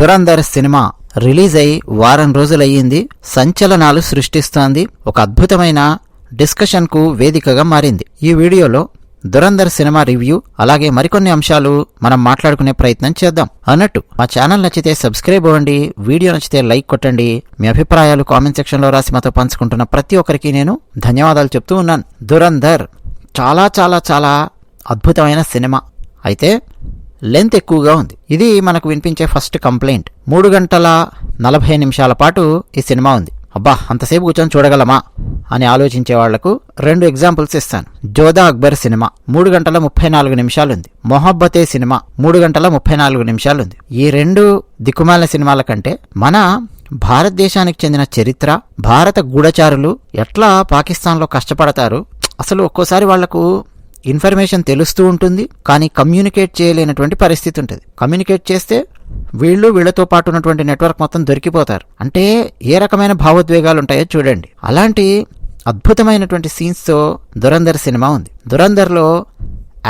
Dhurandhar cinema release అయి వారం రోజులయ్యింది. సంచలనాలు సృష్టిస్తోంది. ఒక అద్భుతమైన డిస్కషన్కు వేదికగా మారింది. ఈ వీడియోలో దురంధర్ సినిమా రివ్యూ అలాగే మరికొన్ని అంశాలు మనం మాట్లాడుకునే ప్రయత్నం చేద్దాం. అన్నట్టు మా ఛానల్ నచ్చితే సబ్స్క్రైబ్ అవ్వండి, వీడియో నచ్చితే లైక్ కొట్టండి. మీ అభిప్రాయాలు కామెంట్ సెక్షన్లో రాసి మాతో పంచుకుంటున్న ప్రతి ఒక్కరికి నేను ధన్యవాదాలు చెప్తూ ఉన్నాను. దురంధర్ చాలా చాలా చాలా అద్భుతమైన సినిమా. అయితే లెంత్ ఎక్కువగా ఉంది. ఇది మనకు వినిపించే ఫస్ట్ కంప్లైంట్. 3 గంటల 40 నిమిషాల పాటు ఈ సినిమా ఉంది. అబ్బా, అంతసేపు కూర్చొని చూడగలమా అని ఆలోచించే వాళ్లకు 2 ఎగ్జాంపుల్స్ ఇస్తాను. జోధా అక్బర్ సినిమా 3 గంటల 34 నిమిషాలు ఉంది. మొహబ్బతే సినిమా 3 గంటల 34 నిమిషాలు ఉంది. ఈ 2 దిక్కుమాలిన సినిమాల కంటే మన భారతదేశానికి చెందిన చరిత్ర, భారత గూఢచారులు ఎట్లా పాకిస్తాన్లో కష్టపడతారు, అసలు ఒక్కోసారి వాళ్లకు ఇన్ఫర్మేషన్ తెలుస్తూ ఉంటుంది, కానీ కమ్యూనికేట్ చేయలేనటువంటి పరిస్థితి ఉంటుంది. కమ్యూనికేట్ చేస్తే వీళ్ళతో పాటు ఉన్నటువంటి నెట్వర్క్ మొత్తం దొరికిపోతారు. అంటే ఏ రకమైన భావోద్వేగాలు ఉంటాయో చూడండి. అలాంటి అద్భుతమైనటువంటి సీన్స్తో దురంధర్ సినిమా ఉంది. దురంధర్లో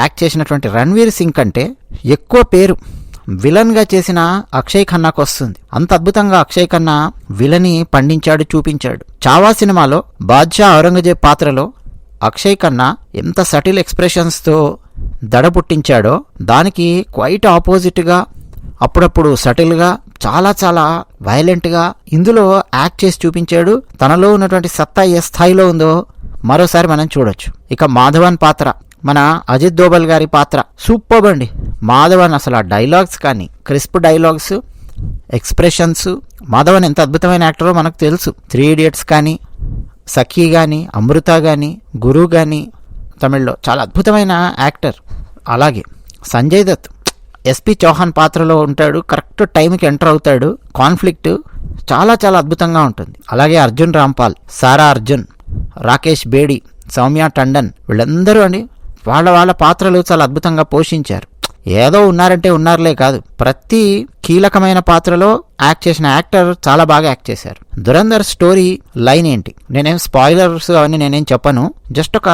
యాక్ట్ చేసినటువంటి రణ్వీర్ సింగ్ కంటే ఎక్కువ పేరు విలన్గా చేసిన అక్షయ్ ఖన్నాకు వస్తుంది. అంత అద్భుతంగా అక్షయ్ ఖన్నా విలని పండించాడు, చూపించాడు. చావా సినిమాలో బాద్షా ఔరంగజేబ్ పాత్రలో అక్షయ్ ఖన్నా ఎంత సటిల్ ఎక్స్ప్రెషన్స్తో దడ పుట్టించాడో దానికి క్వైట్ ఆపోజిట్గా అప్పుడప్పుడు సటిల్గా చాలా చాలా వైలెంట్గా ఇందులో యాక్ట్ చేసి చూపించాడు. తనలో ఉన్నటువంటి సత్తా ఏ స్థాయిలో ఉందో మరోసారి మనం చూడొచ్చు. ఇక మాధవన్ పాత్ర, మన అజిత్ దోబల్ గారి పాత్ర సూపర్బ్ అండి. మాధవన్ అసలు ఆ డైలాగ్స్ కానీ, క్రిస్ప్ డైలాగ్స్, ఎక్స్ప్రెషన్స్, మాధవన్ ఎంత అద్భుతమైన యాక్టరో మనకు తెలుసు. 3 Idiots కానీ, సఖీ కానీ, అమృత కానీ, గురు కానీ తమిళ్లో చాలా అద్భుతమైన యాక్టర్. అలాగే సంజయ్ దత్ ఎస్పి చౌహాన్ పాత్రలో ఉంటాడు. కరెక్ట్ టైంకి ఎంటర్ అవుతాడు. కాన్ఫ్లిక్ట్ చాలా చాలా అద్భుతంగా ఉంటుంది. అలాగే అర్జున్ రాంపాల్, సారా అర్జున్, రాకేష్ బేడి, సౌమ్య టండన్ వీళ్ళందరూ అండి వాళ్ళ పాత్రలు చాలా అద్భుతంగా పోషించారు. ఏదో ఉన్నారంటే ఉన్నారులే కాదు, ప్రతి కీలకమైన పాత్రలో యాక్ట్ చేసిన యాక్టర్ చాలా బాగా యాక్ట్ చేశారు. దురంధర్ స్టోరీ లైన్ ఏంటి, నేనేం స్పాయిలర్స్ అవన్నీ నేనేం చెప్పను, జస్ట్ ఒక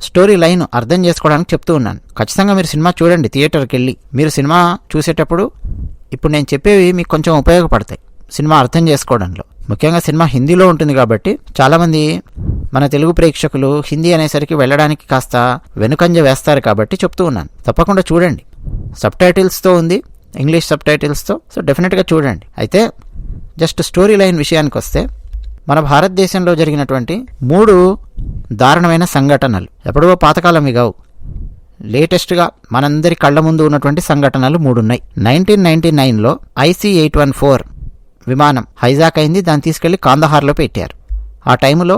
స్టోరీ లైన్ అర్థం చేసుకోవడానికి చెప్తూ ఉన్నాను. ఖచ్చితంగా మీరు సినిమా చూడండి, థియేటర్కి వెళ్ళి. మీరు సినిమా చూసేటప్పుడు ఇప్పుడు నేను చెప్పేవి మీకు కొంచెం ఉపయోగపడతాయి సినిమా అర్థం చేసుకోవడంలో. ముఖ్యంగా సినిమా హిందీలో ఉంటుంది కాబట్టి చాలామంది మన తెలుగు ప్రేక్షకులు హిందీ అనేసరికి వెళ్ళడానికి కాస్త వెనుకంజ వేస్తారు కాబట్టి చెప్తూ ఉన్నాను. తప్పకుండా చూడండి. సబ్టైటిల్స్తో ఉంది, ఇంగ్లీష్ సబ్టైటిల్స్తో. సో డెఫినెట్గా చూడండి. అయితే జస్ట్ స్టోరీ లైన్ విషయానికి వస్తే, మన భారతదేశంలో జరిగినటువంటి 3 దారుణమైన సంఘటనలు, ఎప్పుడో పాతకాలంవి కావు, లేటెస్ట్గా మనందరి కళ్ళ ముందు ఉన్నటువంటి సంఘటనలు 3 ఉన్నాయి. 1999లో IC-814 విమానం హైజాక్ అయింది. దాన్ని తీసుకెళ్లి కాందహార్లో పెట్టారు. ఆ టైంలో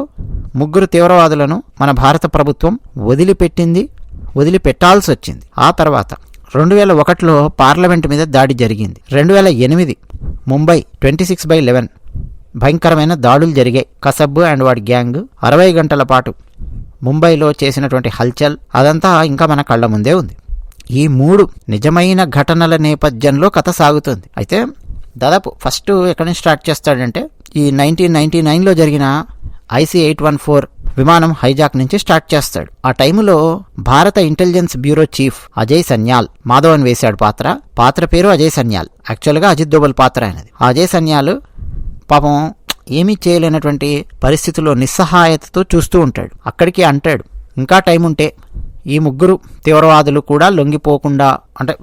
3 తీవ్రవాదులను మన భారత ప్రభుత్వం వదిలిపెట్టాల్సి వచ్చింది. ఆ తర్వాత 2001లో పార్లమెంట్ మీద దాడి జరిగింది. 2008 ముంబై 26/11 భయంకరమైన దాడులు జరిగాయి. కసబ్ అండ్ వాడి గ్యాంగ్ 60 గంటల పాటు ముంబైలో చేసినటువంటి హల్చల్ అదంతా ఇంకా మన కళ్ళ ముందే ఉంది. ఈ 3 నిజమైన ఘటనల నేపథ్యంలో కథ సాగుతుంది. అయితే దాదాపు ఫస్ట్ ఎక్కడి నుంచి స్టార్ట్ చేస్తాడంటే, ఈ 1999లో జరిగిన IC-814 విమానం హైజాక్ నుంచి స్టార్ట్ చేస్తాడు. ఆ టైంలో భారత intelligence bureau chief Ajay Sanyal, Madhavan వేశాడు పాత్ర పేరు అజయ్ సన్యాల్. యాక్చువల్గా అజిత్ దోబల్ పాత్ర అయినది. అజయ్ సన్యాల్ పాపం ఏమీ చేయలేనటువంటి పరిస్థితుల్లో నిస్సహాయతతో చూస్తూ ఉంటాడు. అక్కడికి అంటాడు, ఇంకా టైం ఉంటే ఈ 3 తీవ్రవాదులు కూడా లొంగిపోకుండా, అంటే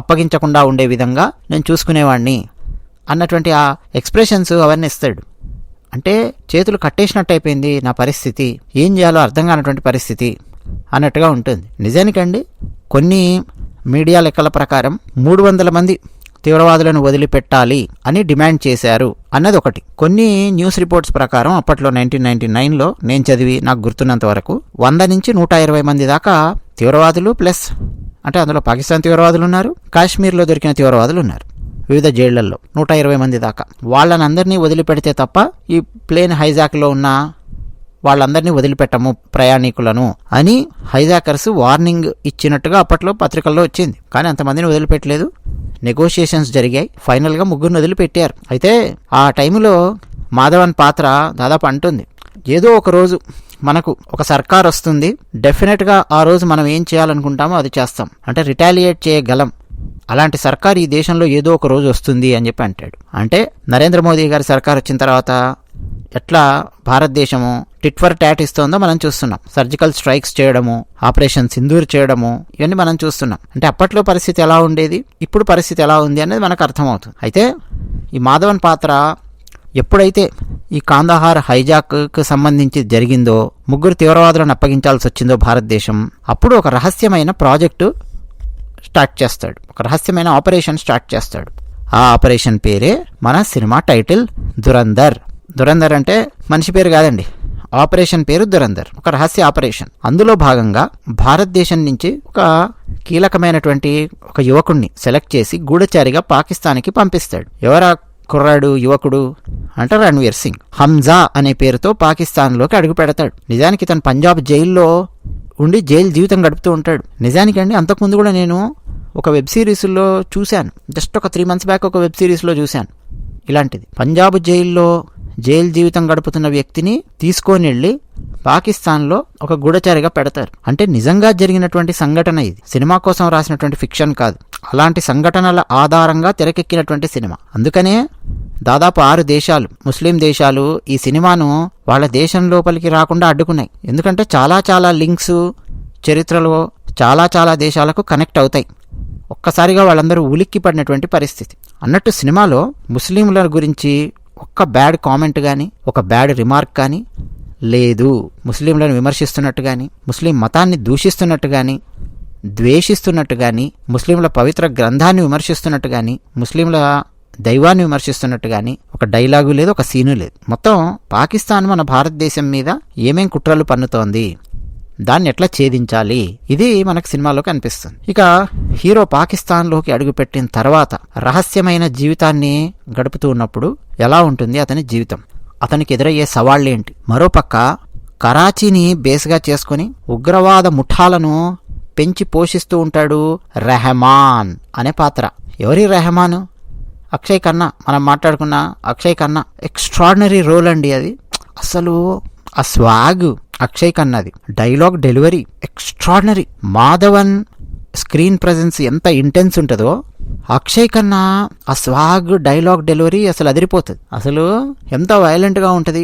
అప్పగించకుండా ఉండే విధంగా నేను చూసుకునేవాడిని అన్నటువంటి ఆ ఎక్స్ప్రెషన్స్ అవన్నీ ఇస్తాడు. అంటే చేతులు కట్టేసినట్టు అయిపోయింది నా పరిస్థితి, ఏం చేయాలో అర్థం కానటువంటి పరిస్థితి అన్నట్టుగా ఉంటుంది. నిజానికండి కొన్ని మీడియా లెక్కల ప్రకారం 300 మంది తీవ్రవాదులను వదిలిపెట్టాలి అని డిమాండ్ చేశారు అన్నది ఒకటి. కొన్ని న్యూస్ రిపోర్ట్స్ ప్రకారం అప్పట్లో 1999లో నేను చదివి నాకు గుర్తున్నంత వరకు 100 నుంచి 120 మంది దాకా తీవ్రవాదులు, ప్లస్ అంటే అందులో పాకిస్తాన్ తీవ్రవాదులు ఉన్నారు, కాశ్మీర్లో దొరికిన తీవ్రవాదులు ఉన్నారు. వివిధ జైళ్లలో 120 మంది దాకా. వాళ్ళని అందరినీ వదిలిపెడితే తప్ప ఈ ప్లేన్ హైజాక్లో ఉన్న వాళ్ళందరినీ వదిలిపెట్టము ప్రయాణికులను అని హైజాకర్స్ వార్నింగ్ ఇచ్చినట్టుగా అప్పట్లో పత్రికల్లో వచ్చింది. కానీ అంతమందిని వదిలిపెట్టలేదు. నెగోషియేషన్స్ జరిగాయి. ఫైనల్గా 3 వదిలిపెట్టారు. అయితే ఆ టైంలో మాధవన్ పాత్ర దాదాపు అంటుంది, ఏదో ఒక రోజు మనకు ఒక సర్కార్ వస్తుంది, డెఫినెట్గా ఆ రోజు మనం ఏం చేయాలనుకుంటామో అది చేస్తాం, అంటే రిటాలియేట్ చేయగలం అలాంటి సర్కార్ ఈ దేశంలో ఏదో ఒక రోజు వస్తుంది అని చెప్పి అంటాడు. అంటే నరేంద్ర మోదీ గారి సర్కార్ వచ్చిన తర్వాత ఎట్లా భారతదేశము టిట్ ఫర్ టాట్ ఇస్తుందో మనం చూస్తున్నాం. సర్జికల్ స్ట్రైక్స్ చేయడము, ఆపరేషన్ సింధూర్ చేయడము, ఇవన్నీ మనం చూస్తున్నాం. అంటే అప్పట్లో పరిస్థితి ఎలా ఉండేది, ఇప్పుడు పరిస్థితి ఎలా ఉంది అనేది మనకు అర్థమవుతుంది. అయితే ఈ మాధవన్ పాత్ర ఎప్పుడైతే ఈ కాందహార్ హైజాక్కు సంబంధించి జరిగిందో, 3 తీవ్రవాదులను అప్పగించాల్సి వచ్చిందో భారతదేశం, అప్పుడు ఒక రహస్యమైన ప్రాజెక్టు స్టార్ట్ చేస్తాడు, ఒక రహస్యమైన ఆపరేషన్ స్టార్ట్ చేస్తాడు. ఆ ఆపరేషన్ పేరే మన సినిమా టైటిల్ దురంధర్. దురంధర్ అంటే మనిషి పేరు కాదండి, ఆపరేషన్ పేరు దురంధర్, ఒక రహస్య ఆపరేషన్. అందులో భాగంగా భారతదేశం నుంచి ఒక కీలకమైనటువంటి ఒక యువకుడిని సెలెక్ట్ చేసి గూఢచారిగా పాకిస్తాన్కి పంపిస్తాడు. ఎవరా కుర్రాడు యువకుడు అంటే రణ్వీర్ సింగ్. హంజా అనే పేరుతో పాకిస్తాన్లోకి అడుగు పెడతాడు. నిజానికి తను పంజాబ్ జైల్లో ఉండి జైలు జీవితం గడుపుతూ ఉంటాడు. నిజానికండి అంతకుముందు కూడా నేను ఒక వెబ్ సిరీస్లో చూశాను, జస్ట్ ఒక 3 months బ్యాక్ ఒక వెబ్ సిరీస్లో చూశాను ఇలాంటిది. పంజాబ్ జైల్లో జైలు జీవితం గడుపుతున్న వ్యక్తిని తీసుకొని వెళ్ళి పాకిస్తాన్లో ఒక గూఢచారిగా పెడతారు. అంటే నిజంగా జరిగినటువంటి సంఘటన ఇది, సినిమా కోసం రాసినటువంటి ఫిక్షన్ కాదు. అలాంటి సంఘటనల ఆధారంగా తెరకెక్కినటువంటి సినిమా. అందుకనే దాదాపు 6 దేశాలు, ముస్లిం దేశాలు ఈ సినిమాను వాళ్ళ దేశం లోపలికి రాకుండా అడ్డుకున్నాయి. ఎందుకంటే చాలా లింక్స్ చరిత్రలో చాలా దేశాలకు కనెక్ట్ అవుతాయి. ఒక్కసారిగా వాళ్ళందరూ ఉలిక్కి పడినటువంటి పరిస్థితి. అన్నట్టు సినిమాలో ముస్లింల గురించి ఒక్క బ్యాడ్ కామెంట్ కానీ, ఒక బ్యాడ్ రిమార్క్ కానీ లేదు. ముస్లింలను విమర్శిస్తున్నట్టు కానీ, ముస్లిం మతాన్ని దూషిస్తున్నట్టు కానీ, ద్వేషిస్తున్నట్టు కానీ, ముస్లింల పవిత్ర గ్రంథాన్ని విమర్శిస్తున్నట్టు కానీ, ముస్లింల దైవాన్ని విమర్శిస్తున్నట్టు కానీ ఒక డైలాగు లేదు, ఒక సీను లేదు. మొత్తం పాకిస్తాన్ మన భారతదేశం మీద ఏమేం కుట్రలు పన్నుతోంది, దాన్ని ఎట్లా ఛేదించాలి, ఇది మనకు సినిమాలో కనిపిస్తుంది. ఇక హీరో పాకిస్తాన్లోకి అడుగుపెట్టిన తర్వాత రహస్యమైన జీవితాన్ని గడుపుతూ ఉన్నప్పుడు ఎలా ఉంటుంది అతని జీవితం, అతనికి ఎదురయ్యే సవాళ్ళేంటి. మరోపక్క కరాచీని బేస్గా చేసుకుని ఉగ్రవాద ముఠాలను పెంచి పోషిస్తూ ఉంటాడు రెహమాన్ అనే పాత్ర. ఎవరి రెహమాన్? అక్షయ్ ఖన్నా. మనం మాట్లాడుకున్న అక్షయ్ ఖన్నా ఎక్స్ట్రాడినరీ రోల్ అండి అది. అసలు ఆ స్వాగ్ అక్షయ్ ఖన్నాది, dialogue delivery extraordinary. Madhavan screen presence ఎంత ఇంటెన్స్ ఉంటుందో అక్షయ్ ఖన్నా ఆ స్వాగ్ డైలాగ్ డెలివరీ అసలు అదిరిపోతుంది. అసలు ఎంత వైలెంట్గా ఉంటుంది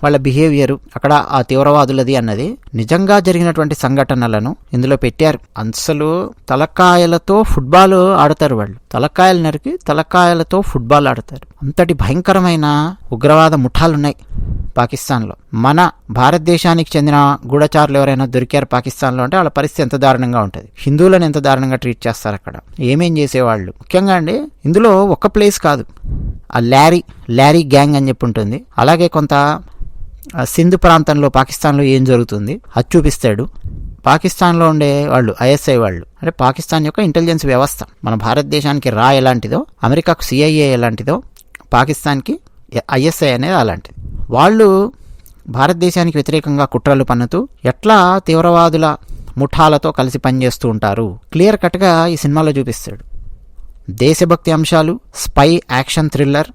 వాళ్ళ బిహేవియర్ అక్కడ ఆ తీవ్రవాదులది అన్నది. నిజంగా జరిగినటువంటి సంఘటనలను ఇందులో పెట్టారు. అసలు తలకాయలతో ఫుట్బాల్ ఆడతారు వాళ్ళు, తలకాయలు నరికి తలకాయలతో ఫుట్బాల్ ఆడతారు. అంతటి భయంకరమైన ఉగ్రవాద ముఠాలున్నాయి పాకిస్తాన్లో. మన భారతదేశానికి చెందిన గూఢచారులు ఎవరైనా దొరికారు పాకిస్తాన్లో అంటే వాళ్ళ పరిస్థితి ఎంత దారుణంగా ఉంటుంది. హిందువులను ఎంత దారుణంగా ట్రీట్ చేస్తారు అక్కడ, ఏమేం చేసేవాళ్ళు. ముఖ్యంగా అండి ఇందులో ఒక్క ప్లేస్ కాదు, ఆ ల్యారీ గ్యాంగ్ అని చెప్పి ఉంటుంది. అలాగే కొంత సింధు ప్రాంతంలో పాకిస్తాన్లో ఏం జరుగుతుంది అది చూపిస్తాడు. పాకిస్తాన్లో ఉండే వాళ్ళు ఐఎస్ఐ వాళ్ళు, అంటే పాకిస్తాన్ యొక్క ఇంటెలిజెన్స్ వ్యవస్థ. మన భారతదేశానికి రా ఎలాంటిదో, అమెరికాకు సిఐఏ ఎలాంటిదో, పాకిస్తాన్కి ఐఎస్ఐ అనేది అలాంటిది. వాళ్ళు భారతదేశానికి వ్యతిరేకంగా కుట్రలు పన్నుతూ ఎట్లా తీవ్రవాదుల ముఠాలతో కలిసి పనిచేస్తూ ఉంటారు క్లియర్ కట్గా ఈ సినిమాలో చూపిస్తాడు. దేశభక్తి అంశాలు, స్పై యాక్షన్ థ్రిల్లర్,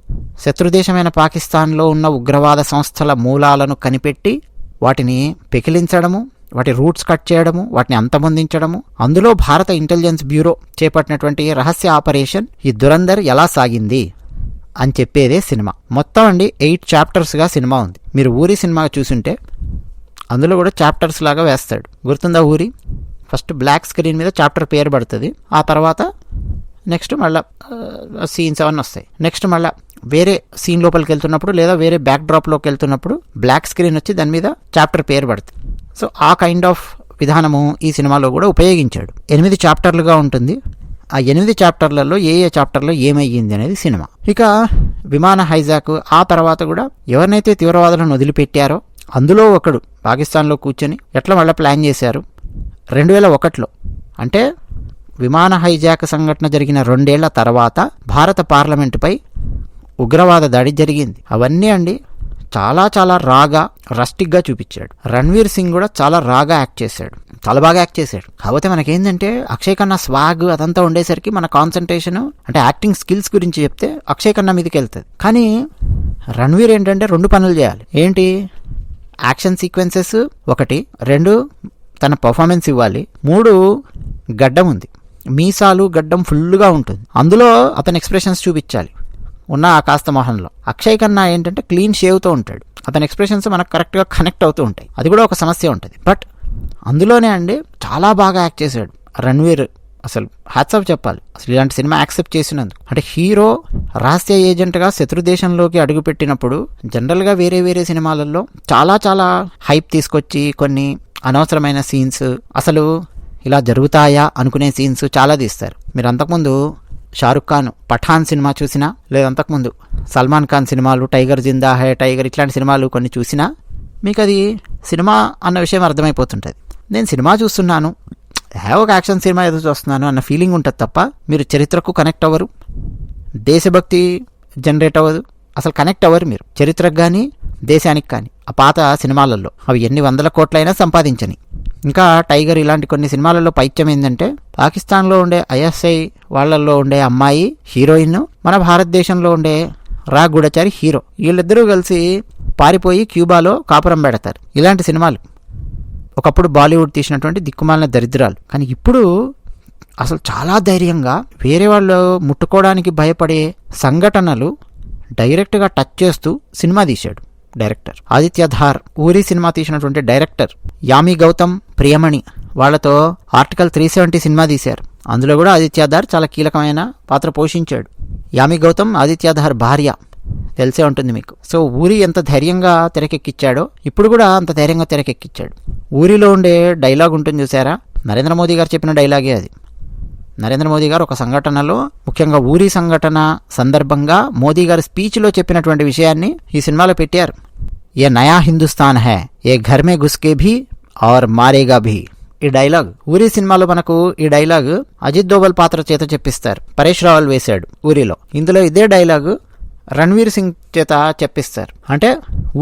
శత్రుదేశమైన పాకిస్తాన్లో ఉన్న ఉగ్రవాద సంస్థల మూలాలను కనిపెట్టి వాటిని పెకిలించడము, వాటి రూట్స్ కట్ చేయడము, వాటిని అంతమొందించడము, అందులో భారత ఇంటెలిజెన్స్ బ్యూరో చేపట్టినటువంటి రహస్య ఆపరేషన్ ఈ దురంధర్ ఎలా సాగింది అని చెప్పేదే సినిమా. మొత్తం అండి 8 చాప్టర్స్గా సినిమా ఉంది. మీరు ఊరి సినిమా చూసుంటే అందులో కూడా చాప్టర్స్ లాగా వేస్తాడు. గుర్తుందా ఊరి? ఫస్ట్ బ్లాక్ స్క్రీన్ మీద చాప్టర్ పేరు పడుతుంది, ఆ తర్వాత నెక్స్ట్ మళ్ళీ సీన్స్ అవన్నీ వస్తాయి. నెక్స్ట్ మళ్ళీ వేరే సీన్ లోపలికి వెళ్తున్నప్పుడు లేదా వేరే బ్యాక్ డ్రాప్లోకి వెళ్తున్నప్పుడు బ్లాక్ స్క్రీన్ వచ్చి దాని మీద చాప్టర్ పేరు పడుతుంది. సో ఆ కైండ్ ఆఫ్ విధానము ఈ సినిమాలో కూడా ఉపయోగించాడు. 8 చాప్టర్లుగా ఉంటుంది. ఆ 8 చాప్టర్లలో ఏ చాప్టర్లో ఏమయ్యింది అనేది సినిమా. ఇక విమాన హైజాక్, ఆ తర్వాత కూడా ఎవరినైతే తీవ్రవాదులను వదిలిపెట్టారో అందులో ఒకడు పాకిస్తాన్లో కూర్చొని ఎట్లా మళ్ళీ ప్లాన్ చేశారు 2001లో. అంటే విమాన హైజాక్ సంఘటన జరిగిన 2 ఏళ్ల తర్వాత భారత పార్లమెంటుపై ఉగ్రవాద దాడి జరిగింది. అవన్నీ అండి చాలా రాగా రస్టిక్గా చూపించాడు. రణ్వీర్ సింగ్ కూడా చాలా రాగా యాక్ట్ చేశాడు, చాలా బాగా యాక్ట్ చేశాడు. కాకపోతే మనకేంటంటే అక్షయ్ ఖన్నా స్వాగ్ అదంతా ఉండేసరికి మన కాన్సన్ట్రేషన్ అంటే యాక్టింగ్ స్కిల్స్ గురించి చెప్తే అక్షయ్ ఖన్నా మీదకి వెళ్తుంది. కానీ రణ్వీర్ ఏంటంటే 2 పనులు చేయాలి. ఏంటి? యాక్షన్ సీక్వెన్సెస్ 1, 2 తన పర్ఫార్మెన్స్ ఇవ్వాలి, 3 గడ్డం ఉంది, మీసాలు గడ్డం ఫుల్గా ఉంటుంది. అందులో అతని ఎక్స్ప్రెషన్స్ చూపించాలి ఉన్న ఆ కాస్త మొహంలో. అక్షయ్ ఖన్నా ఏంటంటే క్లీన్ షేవ్తో ఉంటాడు, అతని ఎక్స్ప్రెషన్స్ మనకు కరెక్ట్గా కనెక్ట్ అవుతూ ఉంటాయి. అది కూడా ఒక సమస్య ఉంటుంది. బట్ అందులోనే అండి చాలా బాగా యాక్ట్ చేశాడు రణ్వీర్. అసలు హ్యాట్స్ ఆఫ్ చెప్పాలి అసలు ఇలాంటి సినిమా యాక్సెప్ట్ చేసినందుకు. అంటే హీరో రహస్య ఏజెంట్గా శత్రు దేశంలోకి అడుగుపెట్టినప్పుడు జనరల్గా వేరే వేరే సినిమాలలో చాలా చాలా హైప్ తీసుకొచ్చి కొన్ని అనవసరమైన సీన్స్, అసలు ఇలా జరుగుతాయా అనుకునే సీన్స్ చాలా తీస్తారు. మీరు అంతకుముందు షారుఖ్ ఖాన్ పఠాన్ సినిమా చూసినా, లేదా అంతకుముందు సల్మాన్ ఖాన్ సినిమాలు టైగర్ జిందా హై టైగర్ ఇట్లాంటి సినిమాలు కొన్ని చూసినా మీకు అది సినిమా అన్న విషయం అర్థమైపోతుంటుంది. నేను సినిమా చూస్తున్నాను, ఒక యాక్షన్ సినిమా ఏదో చూస్తున్నాను అన్న ఫీలింగ్ ఉంటుంది తప్ప మీరు చరిత్రకు కనెక్ట్ అవ్వరు, దేశభక్తి జనరేట్ అవ్వదు, అసలు కనెక్ట్ అవ్వరు మీరు చరిత్రకు కానీ దేశానికి కానీ. ఆ పాత సినిమాలలో అవి ఎన్ని వందల కోట్లైనా సంపాదించని. ఇంకా టైగర్ ఇలాంటి కొన్ని సినిమాలలో పైత్యం ఏంటంటే పాకిస్తాన్లో ఉండే ఐఎస్ఐ వాళ్ళల్లో ఉండే అమ్మాయి హీరోయిన్, మన భారతదేశంలో ఉండే రా గూఢచారి హీరో, వీళ్ళిద్దరూ కలిసి పారిపోయి క్యూబాలో కాపురం పెడతారు. ఇలాంటి సినిమాలు ఒకప్పుడు బాలీవుడ్ తీసినటువంటి దిక్కుమాలిన దరిద్రాలు. కానీ ఇప్పుడు అసలు చాలా ధైర్యంగా వేరే వాళ్ళు ముట్టుకోవడానికి భయపడే సంఘటనలు డైరెక్ట్గా టచ్ చేస్తూ సినిమా తీశాడు డైరెక్టర్ ఆదిత్య ధార్. ఊరి సినిమా తీసినటువంటి డైరెక్టర్ యామి గౌతమ్, ప్రియమణి వాళ్ళతో ఆర్టికల్ 370 సినిమా తీశారు. అందులో కూడా ఆదిత్య ధార్ చాలా కీలకమైన పాత్ర పోషించాడు. యామి గౌతమ్ ఆదిత్య ధార్ భార్య, తెలిసే ఉంటుంది మీకు. సో ఊరి ఎంత ధైర్యంగా తెరకెక్కించాడో ఇప్పుడు కూడా అంత ధైర్యంగా తెరకెక్కించాడు. ఊరిలో ఉండే డైలాగ్ ఉంటుంది చూసారా, నరేంద్ర మోదీ గారు చెప్పిన డైలాగే అది. నరేంద్ర మోదీ గారు ఒక సంఘటనలో, ముఖ్యంగా ఊరి సంఘటన సందర్భంగా మోదీ గారు స్పీచ్లో చెప్పినటువంటి విషయాన్ని ఈ సినిమాలో పెట్టారు. ఏ నయా హిందుస్థాన్ హై, ఏ ఘర్ మే ఘుస్కే భీ ఔర్ మారేగా భీ. ఈ డైలాగ్ ఊరి సినిమాలో మనకు ఈ డైలాగ్ అజిత్ దోవల్ పాత్ర చేత చెప్పిస్తారు. పరేష్ రావల్ వేశాడు ఊరిలో. ఇందులో ఇదే డైలాగ్ రణ్వీర్ సింగ్ చేత చెప్పిస్తారు. అంటే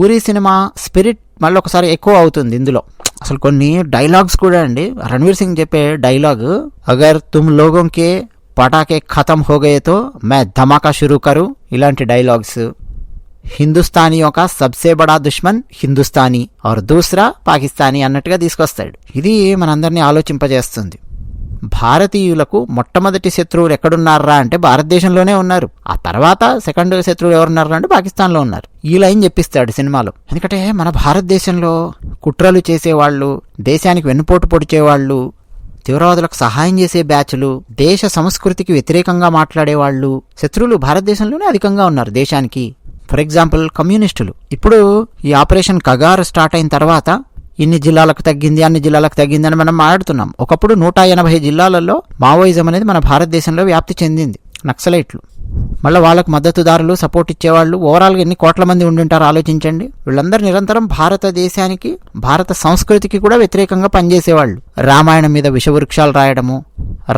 ఊరి సినిమా స్పిరిట్ మళ్ళీ ఒకసారి ఎక్కువ అవుతుంది ఇందులో. అసలు కొన్ని డైలాగ్స్ కూడా అండి, రణ్వీర్ సింగ్ చెప్పే డైలాగ్, అగర్ తుమ్ లోగోం కే పటాకే ఖతం హో గయే తో మే ధమాకా షురూ కరు, ఇలాంటి డైలాగ్స్. హిందుస్థానియో కా సబ్సే బడా దుష్మన్ హిందుస్థానీ और दूसरा పాకిస్తానీ అన్నట్టుగా తీసుకొస్తాడు. ఇది మనందరినీ ఆలోచింపజేస్తుంది. భారతీయులకు మొట్టమొదటి శత్రువులు ఎక్కడున్నారా అంటే భారతదేశంలోనే ఉన్నారు. ఆ తర్వాత సెకండ్ శత్రువులు ఎవరున్నారా అంటే పాకిస్తాన్లో ఉన్నారు. ఈ లైన్ చెప్పిస్తాడు సినిమాలో. ఎందుకంటే మన భారతదేశంలో కుట్రలు చేసేవాళ్ళు, దేశానికి వెన్నుపోటు పొడిచేవాళ్ళు, తీవ్రవాదులకు సహాయం చేసే బ్యాచ్లు, దేశ సంస్కృతికి వ్యతిరేకంగా మాట్లాడేవాళ్ళు, శత్రువులు భారతదేశంలోనే అధికంగా ఉన్నారు దేశానికి. ఫర్ ఎగ్జాంపుల్ కమ్యూనిస్టులు. ఇప్పుడు ఈ ఆపరేషన్ కగార్ స్టార్ట్ అయిన తర్వాత ఇన్ని జిల్లాలకు తగ్గింది, అన్ని జిల్లాలకు తగ్గింది అని మనం మాట్లాడుతున్నాం. ఒకప్పుడు 180 జిల్లాలలో మావోయిజం అనేది మన భారతదేశంలో వ్యాప్తి చెందింది. నక్సలైట్లు, మళ్ళీ వాళ్ళకు మద్దతుదారులు, సపోర్ట్ ఇచ్చేవాళ్ళు, ఓవరాల్గా ఎన్ని కోట్ల మంది ఉండింటారో ఆలోచించండి. వీళ్ళందరూ నిరంతరం భారతదేశానికి, భారత సంస్కృతికి కూడా వ్యతిరేకంగా పనిచేసేవాళ్ళు. రామాయణం మీద విషవృక్షాలు రాయడము,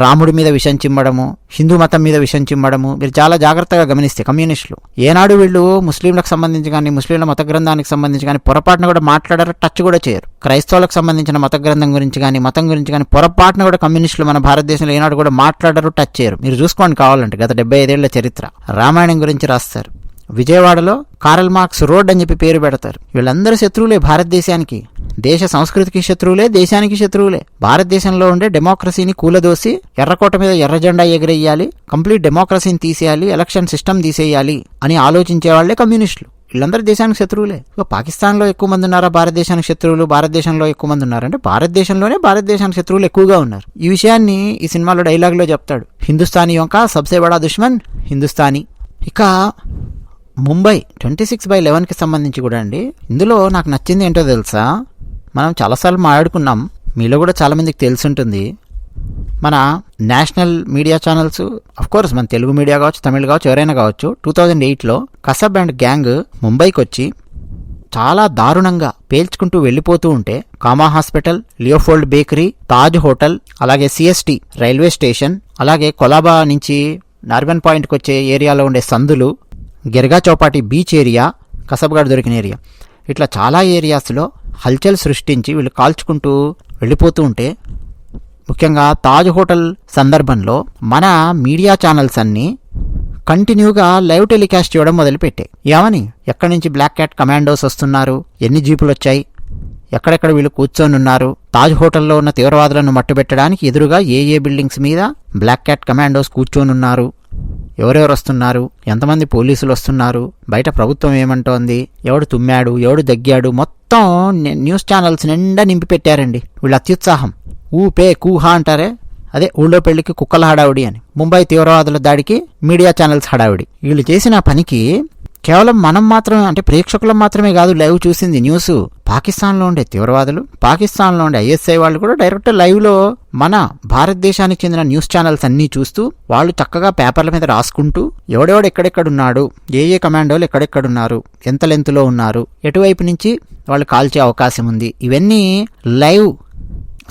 రాముడి మీద విషం చిమ్మడము, హిందూ మతం మీద విషం చిమ్మడము. మీరు చాలా జాగ్రత్తగా గమనిస్తే కమ్యూనిస్టులు ఏనాడు వీళ్ళు ముస్లింలకు సంబంధించి కానీ, ముస్లింల మత గ్రంథానికి సంబంధించి కానీ పొరపాటున కూడా మాట్లాడారు, టచ్ కూడా చేయరు. క్రైస్తవులకు సంబంధించిన మత గ్రంథం గురించి కానీ, మతం గురించి కానీ పొరపాటున కూడా కమ్యూనిస్టులు మన భారతదేశంలో ఏనాడు కూడా మాట్లాడరు, టచ్ చేయరు. మీరు చూసుకోండి కావాలంటే గత 75 ఏళ్ల చరిత్ర. రామాయణం గురించి రాస్తారు. విజయవాడలో కార్ల్ మార్క్స్ రోడ్ అని చెప్పి పేరు పెడతారు. వీళ్ళందరూ శత్రువులే భారతదేశానికి. దేశ సంస్కృతికి శత్రువులే, దేశానికి శత్రువులే. భారతదేశంలో ఉండే డెమోక్రసీని కూలదోసి ఎర్రకోట మీద ఎర్ర జెండా ఎగరేయాలి, కంప్లీట్ డెమోక్రసీని తీసేయాలి, ఎలక్షన్ సిస్టమ్ తీసేయాలి అని ఆలోచించే వాళ్లే కమ్యూనిస్టులు. వీళ్ళందరూ దేశానికి శత్రువులే. పాకిస్తాన్లో ఎక్కువ మంది ఉన్నారా భారతదేశానికి శత్రువులు, భారతదేశంలో ఎక్కువ మంది ఉన్నారంటే భారతదేశంలోనే భారతదేశానికి శత్రువులు ఎక్కువగా ఉన్నారు. ఈ విషయాన్ని ఈ సినిమాలో డైలాగ్లో చెప్తాడు. హిందుస్థానీ యొక్క సబ్సే బడా దుష్మన్ హిందుస్థానీ. ఇక ముంబై 26/11కి సంబంధించి కూడా అండి, ఇందులో నాకు నచ్చింది ఏంటో తెలుసా? మనం చాలాసార్లు మాట్లాడుకున్నాం, మీలో కూడా చాలామందికి తెలుసుంటుంది. మన నేషనల్ మీడియా ఛానల్స్, అఫ్కోర్స్ మన తెలుగు మీడియా కావచ్చు, తమిళ్ కావచ్చు, ఎవరైనా కావచ్చు, 2008లో కసబ్ అండ్ గ్యాంగ్ ముంబైకి వచ్చి చాలా దారుణంగా పేల్చుకుంటూ వెళ్ళిపోతూ ఉంటే comma hospital, లియోఫోల్డ్ bakery, Taj hotel, అలాగే సిఎస్టీ రైల్వే స్టేషన్, అలాగే కొలాబా నుంచి నార్బన్ పాయింట్కి వచ్చే ఏరియాలో ఉండే సందులు, గిర్గా చౌపాటి బీచ్ ఏరియా, కసబ్గాడ్ దొరికిన ఏరియా, ఇట్లా చాలా ఏరియాస్లో హల్చల్ సృష్టించి వీళ్ళు కాల్చుకుంటూ వెళ్ళిపోతూ ఉంటే, ముఖ్యంగా తాజ్ హోటల్ సందర్భంలో మన మీడియా ఛానల్స్ అన్నీ కంటిన్యూగా లైవ్ టెలికాస్ట్ చేయడం మొదలుపెట్టాయి. ఏమని, ఎక్కడి నుంచి బ్లాక్ క్యాట్ కమాండోస్ వస్తున్నారు, ఎన్ని జీపులు వచ్చాయి, ఎక్కడెక్కడ వీళ్ళు కూర్చొని ఉన్నారు, తాజ్ హోటల్లో ఉన్న తీవ్రవాదులను మట్టుబెట్టడానికి ఎదురుగా ఏ బిల్డింగ్స్ మీద బ్లాక్ క్యాట్ కమాండోస్ కూర్చొని ఉన్నారు, ఎవరెవరు వస్తున్నారు, ఎంతమంది పోలీసులు వస్తున్నారు, బయట ప్రభుత్వం ఏమంటోంది, ఎవడు తుమ్మాడు, ఎవడు దగ్గాడు, మొత్తం న్యూస్ ఛానల్స్ నిండా నింపి పెట్టారండి. వీళ్ళ అత్యుత్సాహం, ఊపే కూహా అంటారే, అదే ఊళ్ళో పెళ్లికి కుక్కల హడావుడి అని. ముంబై తీవ్రవాదుల దాడికి మీడియా ఛానల్స్ హడావుడి. వీళ్ళు చేసిన పనికి కేవలం మనం మాత్రమే, అంటే ప్రేక్షకులం మాత్రమే కాదు లైవ్ చూసింది న్యూస్. పాకిస్తాన్లో ఉండే తీవ్రవాదులు, పాకిస్తాన్లో ఉండే ఐఎస్ఐ వాళ్ళు కూడా డైరెక్ట్ లైవ్లో మన భారతదేశానికి చెందిన న్యూస్ ఛానల్స్ అన్నీ చూస్తూ వాళ్ళు చక్కగా పేపర్ల మీద రాసుకుంటూ ఎవడెవడు ఎక్కడెక్కడున్నాడు, ఏ కమాండోలు ఎక్కడెక్కడున్నారు, ఎంత లెంత్లో ఉన్నారు, ఎటువైపు నుంచి వాళ్ళు కాల్చే అవకాశం ఉంది, ఇవన్నీ లైవ్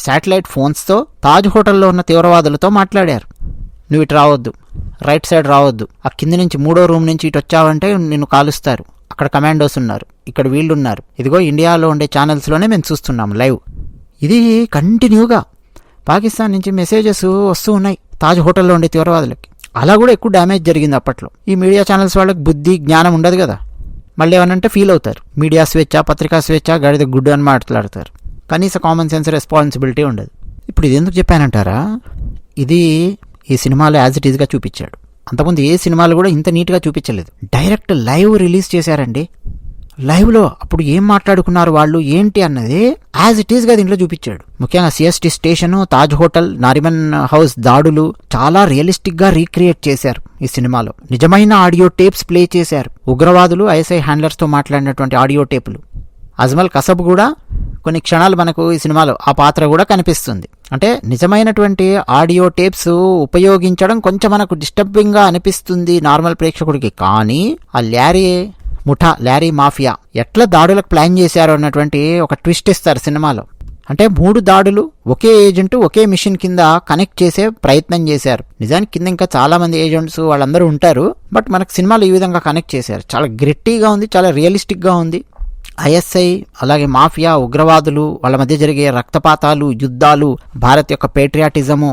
శాటిలైట్ ఫోన్స్తో తాజ్ హోటల్లో ఉన్న తీవ్రవాదులతో మాట్లాడారు. నువ్వు ఇటు రావద్దు, రైట్ సైడ్ రావద్దు, ఆ కింద నుంచి 3వ రూమ్ నుంచి ఇటు వచ్చావంటే నిన్ను కాలుస్తారు, అక్కడ కమాండోస్ ఉన్నారు, ఇక్కడ వీళ్ళు ఉన్నారు, ఇదిగో ఇండియాలో ఉండే ఛానల్స్లోనే మేము చూస్తున్నాం లైవ్. ఇది కంటిన్యూగా పాకిస్తాన్ నుంచి మెసేజెస్ వస్తూ ఉన్నాయి తాజ్ హోటల్లో ఉండే తీవ్రవాదులకి. అలా కూడా ఎక్కువ డ్యామేజ్ జరిగింది అప్పట్లో. ఈ మీడియా ఛానల్స్ వాళ్ళకి బుద్ధి జ్ఞానం ఉండదు కదా, మళ్ళీ ఏమనంటే ఫీల్ అవుతారు, మీడియా స్వేచ్ఛ, పత్రికా స్వేచ్ఛ, గడిద గుడ్డు అని మాట్లాడతారు, కనీస కామన్ సెన్స్ రెస్పాన్సిబిలిటీ ఉండదు. ఇప్పుడు ఇది ఎందుకు చెప్పానంటారా, ఇది ఈ సినిమాలో యాజ్ ఇట్ ఈజ్గా చూపించాడు. అంతకుముందు ఏ సినిమాలు కూడా ఇంత నీట్గా చూపించలేదు. డైరెక్ట్ లైవ్ రిలీజ్ చేశారండి. లైవ్లో అప్పుడు ఏం మాట్లాడుకున్నారు వాళ్ళు ఏంటి అన్నది యాజ్ ఇట్ ఈజ్గా దీంట్లో చూపించాడు. ముఖ్యంగా CST station, Taj hotel, Nariman house దాడులు చాలా రియలిస్టిక్గా రీక్రియేట్ చేశారు ఈ సినిమాలో. నిజమైన ఆడియో టేప్స్ ప్లే చేశారు. ఉగ్రవాదులు, ఐఎస్ఐ హ్యాండ్లర్స్తో మాట్లాడినటువంటి ఆడియో టేపులు. అజ్మల్ కసబ్ కూడా కొన్ని క్షణాలు మనకు ఈ సినిమాలో ఆ పాత్ర కూడా కనిపిస్తుంది. అంటే నిజమైనటువంటి ఆడియో టేప్స్ ఉపయోగించడం కొంచెం మనకు డిస్టర్బింగ్గా అనిపిస్తుంది నార్మల్ ప్రేక్షకుడికి. కానీ ఆ ల్యారీ మాఫియా ఎట్లా దాడులకు ప్లాన్ చేశారు అన్నటువంటి ఒక ట్విస్ట్ ఇస్తారు సినిమాలో. అంటే 3 దాడులు ఒకే ఏజెంట్ ఒకే మిషన్ కింద కనెక్ట్ చేసే ప్రయత్నం చేశారు. నిజానికి కింద ఇంకా చాలా మంది ఏజెంట్స్ వాళ్ళందరూ ఉంటారు, బట్ మనకు సినిమాలో ఈ విధంగా కనెక్ట్ చేశారు. చాలా గ్రిట్టీగా ఉంది, చాలా రియలిస్టిక్గా ఉంది. ఐఎస్ఐ అలాగే మాఫియా, ఉగ్రవాదులు, వాళ్ళ మధ్య జరిగే రక్తపాతాలు, యుద్ధాలు, భారత్ యొక్క పేట్రియాటిజము,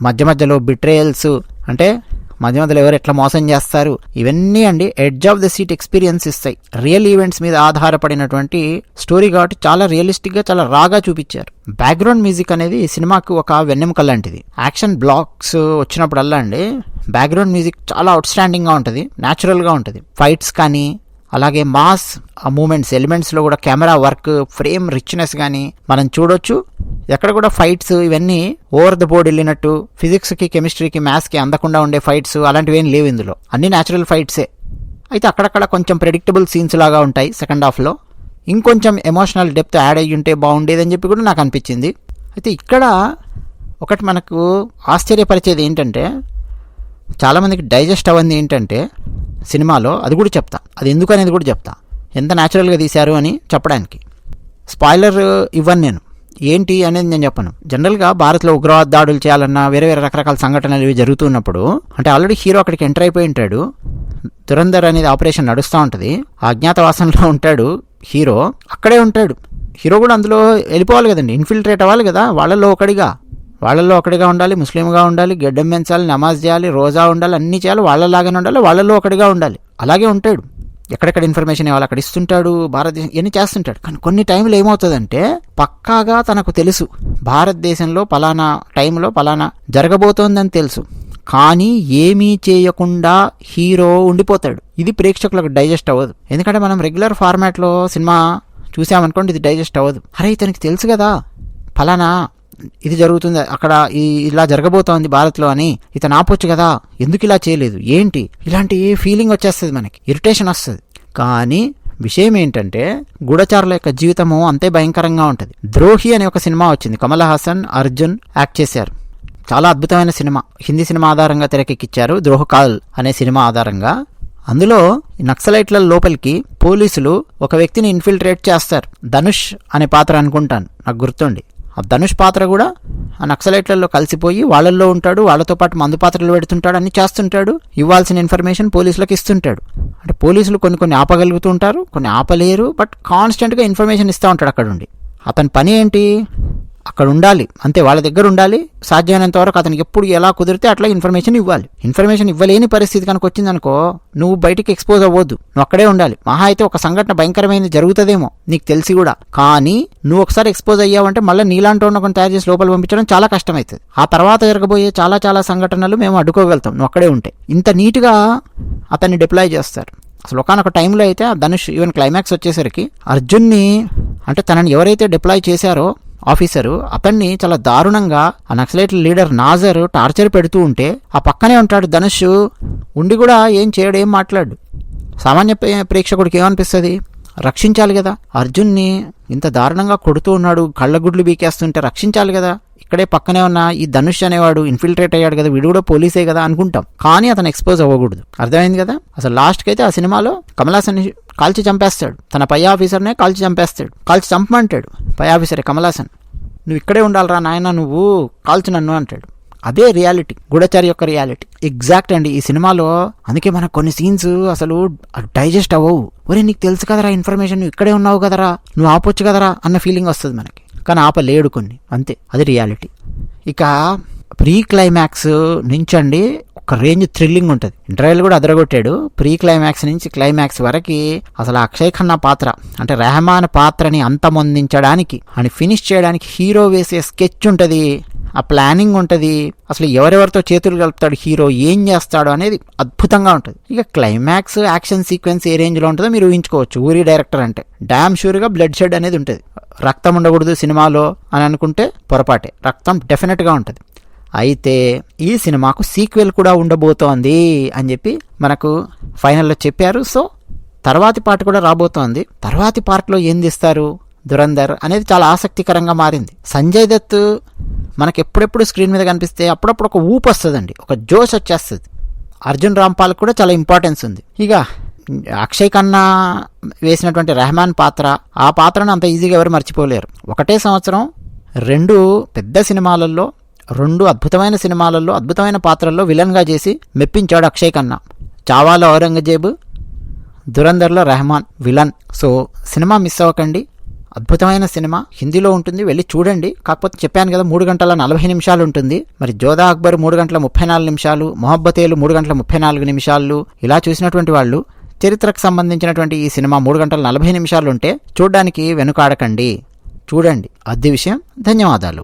మధ్యలో బిట్రేయల్స్, అంటే మధ్యలో ఎవరు ఎట్లా మోసం చేస్తారు, ఇవన్నీ అండి edge of the seat experience ఇస్తాయి. రియల్ ఈవెంట్స్ మీద ఆధారపడినటువంటి స్టోరీ కాబట్టి చాలా రియలిస్టిక్గా, చాలా రాగా చూపించారు. బ్యాక్గ్రౌండ్ మ్యూజిక్ అనేది ఈ సినిమాకు ఒక వెన్నెముక లాంటిది. యాక్షన్ బ్లాక్స్ వచ్చినప్పుడల్లా అండి బ్యాక్గ్రౌండ్ మ్యూజిక్ చాలా అవుట్ స్టాండింగ్గా ఉంటుంది, న్యాచురల్గా ఉంటుంది. ఫైట్స్ కానీ అలాగే మాస్ మూమెంట్స్ ఎలిమెంట్స్లో కూడా కెమెరా వర్క్, ఫ్రేమ్ రిచ్నెస్ కానీ మనం చూడొచ్చు. ఎక్కడ కూడా ఫైట్స్ ఇవన్నీ ఓవర్ ద బోర్డ్ వెళ్ళినట్టు, ఫిజిక్స్కి, కెమిస్ట్రీకి, మ్యాథ్స్కి అందకుండా ఉండే ఫైట్స్ అలాంటివి ఏం లేవు ఇందులో. అన్ని న్యాచురల్ ఫైట్సే. అయితే అక్కడక్కడ కొంచెం ప్రెడిక్టబుల్ సీన్స్ లాగా ఉంటాయి సెకండ్ హాఫ్లో. ఇంకొంచెం ఎమోషనల్ డెప్త్ యాడ్ అయ్యి ఉంటే బాగుండేదని చెప్పి కూడా నాకు అనిపించింది. అయితే ఇక్కడ ఒకటి మనకు ఆశ్చర్యపరిచేది ఏంటంటే, చాలామందికి డైజెస్ట్ అవ్వంది ఏంటంటే సినిమాలో, అది కూడా చెప్తా, అది ఎందుకు అనేది కూడా చెప్తా, ఎంత న్యాచురల్గా తీశారు అని చెప్పడానికి. స్పాయిలర్ ఇవ్వను నేను, ఏంటి అనేది నేను చెప్పను. జనరల్గా భారత్లో ఉగ్రవాద దాడులు చేయాలన్నా వేరే రకరకాల సంఘటనలు ఇవి జరుగుతున్నప్పుడు, అంటే ఆల్రెడీ హీరో అక్కడికి ఎంటర్ అయిపోయి ఉంటాడు, దురంధర్ అనేది ఆపరేషన్ నడుస్తూ ఉంటుంది, అజ్ఞాతవాసంలో ఉంటాడు హీరో, అక్కడే ఉంటాడు. హీరో కూడా అందులో వెళ్ళిపోవాలి కదండి, ఇన్ఫిల్ట్రేట్ అవ్వాలి కదా, వాళ్ళల్లో ఒకటిగా ఉండాలి, ముస్లింగా ఉండాలి, గడ్డం పెంచాలి, నమాజ్ చేయాలి, రోజా ఉండాలి, అన్నీ చేయాలి, వాళ్ళలాగానే ఉండాలి, వాళ్ళల్లో ఒకటిగా ఉండాలి. అలాగే ఉంటాడు, ఎక్కడెక్కడ ఇన్ఫర్మేషన్ ఇవ్వాలి అక్కడ ఇస్తుంటాడు, భారతదేశం ఇవన్నీ చేస్తుంటాడు. కానీ కొన్ని టైంలో ఏమవుతుందంటే పక్కాగా తనకు తెలుసు భారతదేశంలో పలానా టైంలో పలానా జరగబోతోందని తెలుసు, కానీ ఏమీ చేయకుండా హీరో ఉండిపోతాడు. ఇది ప్రేక్షకులకు డైజెస్ట్ అవ్వదు. ఎందుకంటే మనం రెగ్యులర్ ఫార్మాట్లో సినిమా చూసామనుకోండి, ఇది డైజెస్ట్ అవ్వదు. అరే ఇతనికి తెలుసు కదా ఫలానా ఇది జరుగుతుంది, అక్కడ ఇలా జరగబోతోంది భారత్లో అని, ఇతను ఆపొచ్చు కదా, ఎందుకు ఇలా చేయలేదు, ఏంటి, ఇలాంటి ఫీలింగ్ వచ్చేస్తుంది, మనకి ఇరిటేషన్ వస్తుంది. కానీ విషయం ఏంటంటే గూఢచారుల యొక్క జీవితము అంతే భయంకరంగా ఉంటుంది. ద్రోహి అనే ఒక సినిమా వచ్చింది, కమల్ హాసన్, అర్జున్ యాక్ట్ చేశారు. చాలా అద్భుతమైన సినిమా, హిందీ సినిమా ఆధారంగా తెరకెక్కించారు, ద్రోహకాల్ అనే సినిమా ఆధారంగా. అందులో నక్సలైట్ల లోపలికి పోలీసులు ఒక వ్యక్తిని ఇన్ఫిల్ట్రేట్ చేస్తారు. ధనుష్ అనే పాత్ర అనుకుంటాను, నాకు గుర్తుండి. ఆ ధనుష్ పాత్ర కూడా ఆ నక్సలైట్లలో కలిసిపోయి వాళ్ళల్లో ఉంటాడు, వాళ్ళతో పాటు మందు పాత్రలు పెడుతుంటాడు, అన్ని చేస్తుంటాడు, ఇవ్వాల్సిన ఇన్ఫర్మేషన్ పోలీసులకు ఇస్తుంటాడు. అంటే పోలీసులు కొన్ని ఆపగలుగుతూ ఉంటారు, కొన్ని ఆపలేరు, బట్ కాన్స్టెంట్గా ఇన్ఫర్మేషన్ ఇస్తూ ఉంటాడు అక్కడ ఉండి. అతని పని ఏంటి, అక్కడ ఉండాలి, అంతే, వాళ్ళ దగ్గర ఉండాలి. సాధ్యమైనంత వరకు అతనికి ఎప్పుడు ఎలా కుదిరితే అట్లా ఇన్ఫర్మేషన్ ఇవ్వాలి. ఇన్ఫర్మేషన్ ఇవ్వలేని పరిస్థితి కనుక వచ్చిందనుకో, నువ్వు బయటికి ఎక్స్పోజ్ అవ్వద్దు, నువ్వు అక్కడే ఉండాలి. మహా అయితే ఒక సంఘటన భయంకరమైనది జరుగుతుందేమో నీకు తెలిసి కూడా, కానీ నువ్వు ఒకసారి ఎక్స్పోజ్ అయ్యావంటే మళ్ళీ నీలాంటి ఉన్న తయారు చేసి లోపల పంపించడం చాలా కష్టమవుతుంది. ఆ తర్వాత జరగబోయే చాలా చాలా సంఘటనలు మేము అడ్డుకోగలుగుతాం నువ్వు అక్కడే ఉంటే. ఇంత నీట్గా అతన్ని డిప్లాయ్ చేస్తారు. అసలు ఒకనొక టైంలో అయితే ధనుష్ ఈవెన్ క్లైమాక్స్ వచ్చేసరికి అర్జున్ని, అంటే తనని ఎవరైతే డిప్లాయ్ చేశారో ఆఫీసరు, అతన్ని చాలా దారుణంగా ఆ నక్సలైట్ లీడర్ నాజర్ టార్చర్ పెడుతూ ఉంటే ఆ పక్కనే ఉంటాడు ధనుష్, ఉండి కూడా ఏం చేయడు, ఏం మాట్లాడు. సామాన్య ప్రేక్షకుడికి ఏమనిపిస్తుంది? రక్షించాలి కదా, అర్జున్ని ఇంత దారుణంగా కొడుతూ ఉన్నాడు, కళ్ళగుడ్లు బీకేస్తుంటే రక్షించాలి కదా, ఇక్కడే పక్కనే ఉన్న ఈ ధనుష్ అనేవాడు ఇన్ఫిల్ట్రేట్ అయ్యాడు కదా, వీడు కూడా పోలీసే కదా అనుకుంటాం. కానీ అతను ఎక్స్పోజ్ అవ్వకూడదు. అర్థమైంది కదా? అసలు లాస్ట్కి అయితే ఆ సినిమాలో కమల్ హాసన్ కాల్చి చంపేస్తాడు, తన పై ఆఫీసర్నే కాల్చి చంపేస్తాడు. కాల్చి చంపమంటాడు పై ఆఫీసరే కమల్ హాసన్, నువ్వు ఇక్కడే ఉండాలిరా నాయన, నువ్వు కాల్చి నన్ను అంటాడు. అదే రియాలిటీ, గూఢచారి యొక్క రియాలిటీ ఎగ్జాక్ట్ అండి ఈ సినిమాలో. అందుకే మనకు కొన్ని సీన్స్ అసలు డైజెస్ట్ అవ్వవు. ఒరే నీకు తెలుసు కదరా ఇన్ఫర్మేషన్, నువ్వు ఇక్కడే ఉన్నావు కదరా, నువ్వు ఆపొచ్చు కదరా అన్న ఫీలింగ్ వస్తుంది మనకి, కానీ ఆపలేడు కొన్ని, అంతే, అది రియాలిటీ. ఇక ప్రీ క్లైమాక్స్ నుంచి అండి ఒక రేంజ్ థ్రిల్లింగ్ ఉంటుంది. ఇంటర్వెల్ కూడా అదరగొట్టాడు. ప్రీ క్లైమాక్స్ నుంచి క్లైమాక్స్ వరకు అసలు అక్షయ్ ఖన్నా పాత్ర, అంటే రెహమాన్ పాత్రని అంతమొందించడానికి అని ఫినిష్ చేయడానికి హీరో వేసే స్కెచ్ ఉంటుంది, ఆ ప్లానింగ్ ఉంటుంది, అసలు ఎవరెవరితో చేతులు కలుపుతాడు హీరో, ఏం చేస్తాడు అనేది అద్భుతంగా ఉంటుంది. ఇక క్లైమాక్స్ యాక్షన్ సీక్వెన్స్ ఏ రేంజ్లో ఉంటుందో మీరు ఊహించుకోవచ్చు. ఊరి డైరెక్టర్ అంటే డామ్ షూర్గా బ్లడ్ షెడ్ అనేది ఉంటుంది. రక్తం ఉండకూడదు సినిమాలో అని అనుకుంటే పొరపాటే, రక్తం డెఫినెట్గా ఉంటుంది. అయితే ఈ సినిమాకు సీక్వెల్ కూడా ఉండబోతోంది అని చెప్పి మనకు ఫైనల్లో చెప్పారు. సో తర్వాతి పార్ట్ కూడా రాబోతోంది. తర్వాతి పార్ట్లో ఏం తీస్తారు దురంధర్ అనేది చాలా ఆసక్తికరంగా మారింది. సంజయ్ దత్ మనకు ఎప్పుడెప్పుడు స్క్రీన్ మీద కనిపిస్తే అప్పుడప్పుడు ఒక ఊపు వస్తుందండి, ఒక జోష్ వచ్చేస్తుంది. అర్జున్ రాంపాల్ కూడా చాలా ఇంపార్టెన్స్ ఉంది. ఇక అక్షయ్ ఖన్నా వేసినటువంటి రెహమాన్ పాత్ర, ఆ పాత్రను అంత ఈజీగా ఎవరు మర్చిపోలేరు. ఒకటే సంవత్సరం 2 పెద్ద సినిమాలలో, 2 అద్భుతమైన సినిమాలలో, అద్భుతమైన పాత్రల్లో విలన్గా చేసి మెప్పించాడు అక్షయ్ ఖన్నా. చావాలో ఔరంగజేబు, దురంధర్లో Rehman villain. So cinema miss అవ్వకండి, అద్భుతమైన సినిమా, హిందీలో ఉంటుంది, వెళ్ళి చూడండి. కాకపోతే చెప్పాను కదా 3 గంటల 40 నిమిషాలు ఉంటుంది. మరి జోధా అక్బర్ 3 గంటల 34 నిమిషాలు, మొహబ్బతేలు 3 గంటల 34 నిమిషాలు, ఇలా చూసినటువంటి వాళ్ళు చరిత్రకు సంబంధించినటువంటి ఈ సినిమా 3 గంటల 40 నిమిషాలు ఉంటే చూడడానికి వెనుకాడకండి, చూడండి. అద్దె విషయం. ధన్యవాదాలు.